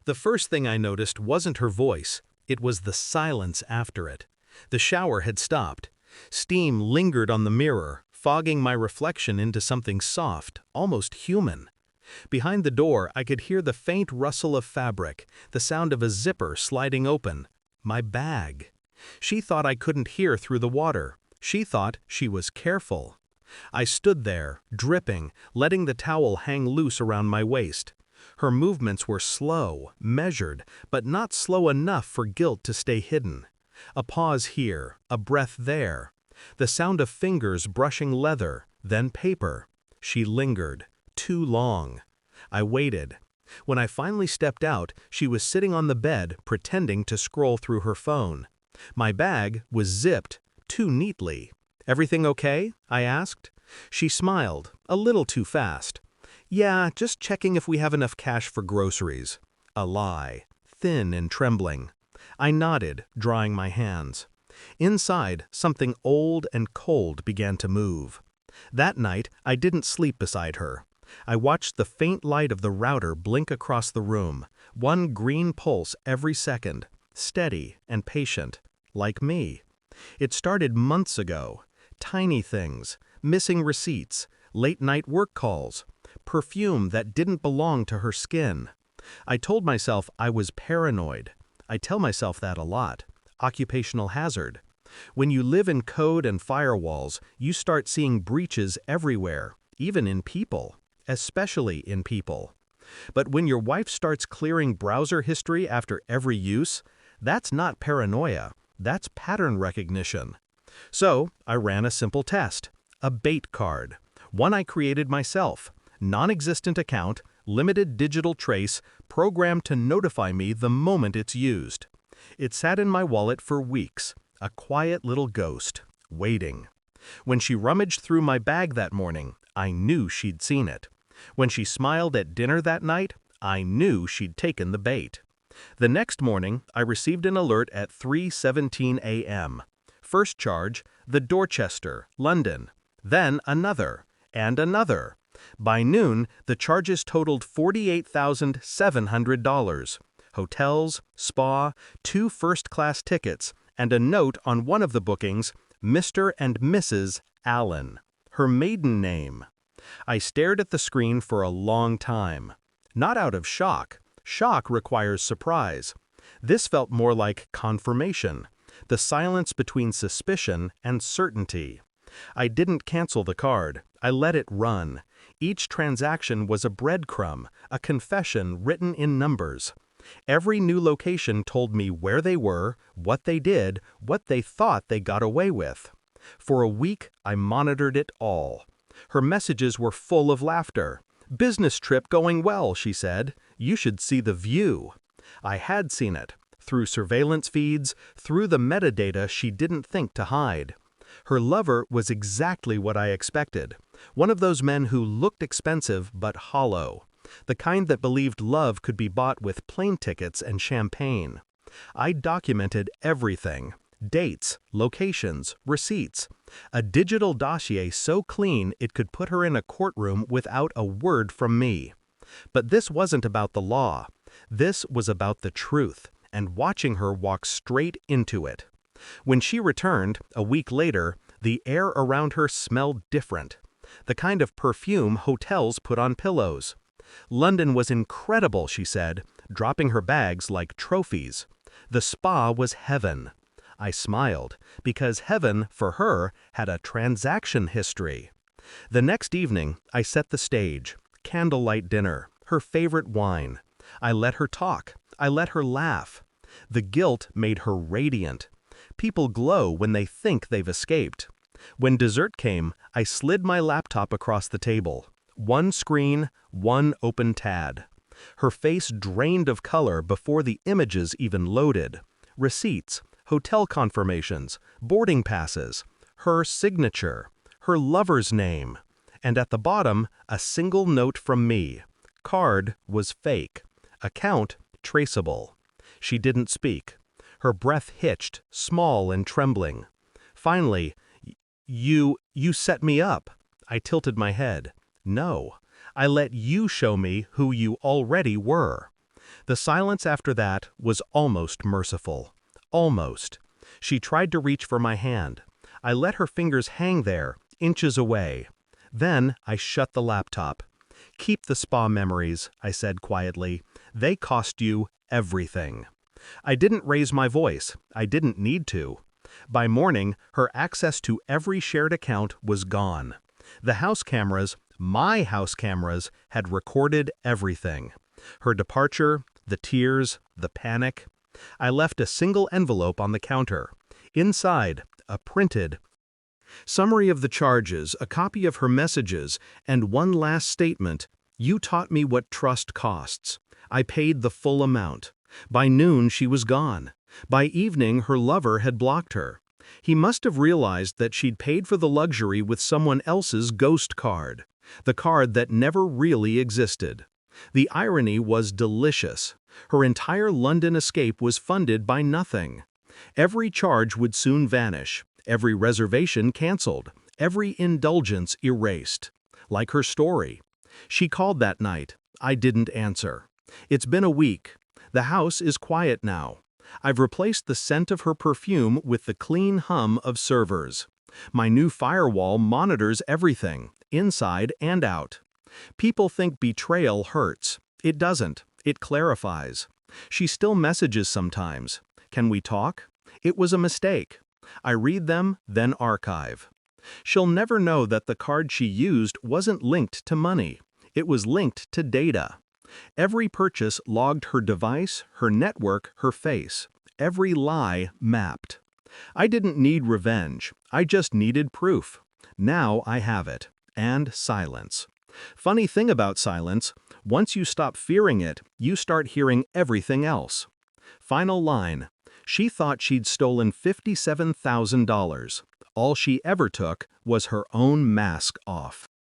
The first thing I noticed wasn't her voice, it was the silence after it. The shower had stopped. Steam lingered on the mirror, fogging my reflection into something soft, almost human. Behind the door, I could hear the faint rustle of fabric, the sound of a zipper sliding open. My bag. She thought I couldn't hear through the water. She thought she was careful. I stood there, dripping, letting the towel hang loose around my waist. Her movements were slow, measured, but not slow enough for guilt to stay hidden. A pause here, a breath there. The sound of fingers brushing leather, then paper. She lingered. Too long. I waited. When I finally stepped out, she was sitting on the bed, pretending to scroll through her phone. My bag was zipped, too neatly. "Everything okay?" I asked. She smiled, a little too fast. "Yeah, just checking if we have enough cash for groceries." A lie, thin and trembling. I nodded, drying my hands. Inside, something old and cold began to move. That night, I didn't sleep beside her. I watched the faint light of the router blink across the room, one green pulse every second, steady and patient, like me. It started months ago. Tiny things, missing receipts, late-night work calls, perfume that didn't belong to her skin. I told myself I was paranoid. I tell myself that a lot. Occupational hazard. When you live in code and firewalls, you start seeing breaches everywhere, even in people, especially in people. But when your wife starts clearing browser history after every use, that's not paranoia, that's pattern recognition. So I ran a simple test, a bait card, one I created myself, non-existent account, limited digital trace, programmed to notify me the moment it's used. It sat in my wallet for weeks, a quiet little ghost, waiting. When she rummaged through my bag that morning, I knew she'd seen it. When she smiled at dinner that night, I knew she'd taken the bait. The next morning, I received an alert at 3:17 a.m. First charge, the Dorchester, London. Then another, and another. By noon, the charges totaled $48,700. Hotels, spa, 2 first-class tickets, and a note on one of the bookings, Mr. and Mrs. Allen. Her maiden name. I stared at the screen for a long time. Not out of shock. Shock requires surprise. This felt more like confirmation. The silence between suspicion and certainty. I didn't cancel the card. I let it run. Each transaction was a breadcrumb, a confession written in numbers. Every new location told me where they were, what they did, what they thought they got away with. For a week, I monitored it all. Her messages were full of laughter. "Business trip going well," she said. "You should see the view." I had seen it. Through surveillance feeds, through the metadata she didn't think to hide. Her lover was exactly what I expected. One of those men who looked expensive but hollow. The kind that believed love could be bought with plane tickets and champagne. I documented everything. Dates, locations, receipts. A digital dossier so clean it could put her in a courtroom without a word from me. But this wasn't about the law. This was about the truth, and watching her walk straight into it. When she returned, a week later, the air around her smelled different. The kind of perfume hotels put on pillows. London was incredible, she said, dropping her bags like trophies. The spa was heaven. I smiled, because heaven, for her, had a transaction history. The next evening, I set the stage. Candlelight dinner, her favorite wine. I let her talk. I let her laugh. The guilt made her radiant. People glow when they think they've escaped. When dessert came, I slid my laptop across the table. One screen, one open tab. Her face drained of color before the images even loaded. Receipts, hotel confirmations, boarding passes, her signature, her lover's name. And at the bottom, a single note from me. Card was fake. Account traceable. She didn't speak. Her breath hitched, small and trembling. Finally, You set me up." I tilted my head. "No, I let you show me who you already were." The silence after that was almost merciful. Almost. She tried to reach for my hand. I let her fingers hang there, inches away. Then I shut the laptop. "Keep the spa memories," I said quietly. "They cost you everything." I didn't raise my voice. I didn't need to. By morning, her access to every shared account was gone. The house cameras, my house cameras, had recorded everything. Her departure, the tears, the panic. I left a single envelope on the counter. Inside, a printed summary of the charges, a copy of her messages, and one last statement: "You taught me what trust costs." I paid the full amount. By noon, she was gone. By evening, her lover had blocked her. He must have realized that she'd paid for the luxury with someone else's ghost card, the card that never really existed. The irony was delicious. Her entire London escape was funded by nothing. Every charge would soon vanish, every reservation canceled, every indulgence erased. Like her story. She called that night. I didn't answer. It's been a week. The house is quiet now. I've replaced the scent of her perfume with the clean hum of servers. My new firewall monitors everything, inside and out. People think betrayal hurts. It doesn't. It clarifies. She still messages sometimes. "Can we talk?" It was a mistake. I read them, then archive. She'll never know that the card she used wasn't linked to money. It was linked to data. Every purchase logged her device, her network, her face. Every lie mapped. I didn't need revenge. I just needed proof. Now I have it. And silence. Funny thing about silence, once you stop fearing it, you start hearing everything else. Final line. She thought she'd stolen $57,000. All she ever took was her own mask off.